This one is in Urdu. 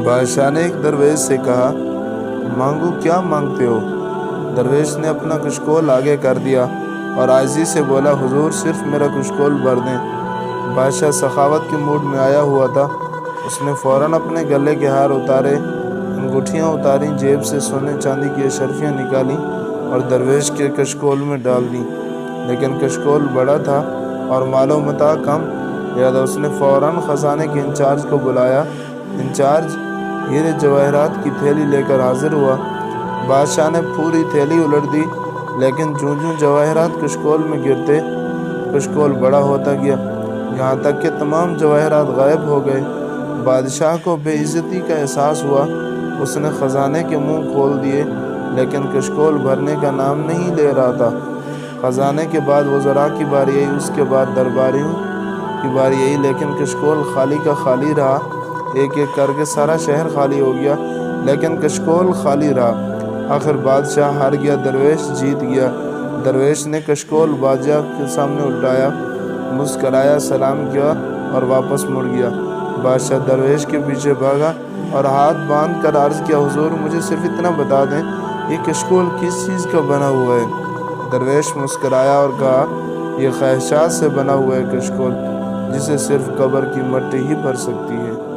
بادشاہ نے ایک درویش سے کہا، مانگو، کیا مانگتے ہو؟ درویش نے اپنا کشکول آگے کر دیا اور عاجزی سے بولا، حضور صرف میرا کشکول بھر دیں۔ بادشاہ سخاوت کے موڈ میں آیا ہوا تھا۔ اس نے فوراً اپنے گلے کے ہار اتارے، انگوٹھیاں اتاریں، جیب سے سونے چاندی کی اشرفیاں نکالیں اور درویش کے کشکول میں ڈال دیں۔ لیکن کشکول بڑا تھا اور مال و متاع کم، لہٰذا اس نے فوراً خزانے کے انچارج کو بلایا۔ انچارج ہیرے جواہرات کی تھیلی لے کر حاضر ہوا۔ بادشاہ نے پوری تھیلی الٹ دی، لیکن جوں جوں جواہرات کشکول میں گرتے، کشکول بڑا ہوتا گیا، یہاں تک کہ تمام جواہرات غائب ہو گئے۔ بادشاہ کو بے عزتی کا احساس ہوا۔ اس نے خزانے کے منہ کھول دیے، لیکن کشکول بھرنے کا نام نہیں لے رہا تھا۔ خزانے کے بعد وزراء کی باری آئی، اس کے بعد درباریوں کی باری آئی، لیکن کشکول خالی کا خالی رہا۔ ایک ایک کر کے سارا شہر خالی ہو گیا، لیکن کشکول خالی رہا۔ آخر بادشاہ ہار گیا، درویش جیت گیا۔ درویش نے کشکول بادشاہ کے سامنے الٹایا، مسکرایا، سلام کیا اور واپس مڑ گیا۔ بادشاہ درویش کے پیچھے بھاگا اور ہاتھ باندھ کر عرض کیا، حضور مجھے صرف اتنا بتا دیں، یہ کشکول کس چیز کا بنا ہوا ہے؟ درویش مسکرایا اور کہا، یہ خواہشات سے بنا ہوا ہے کشکول، جسے صرف قبر کی مٹی ہی بھر سکتی ہے۔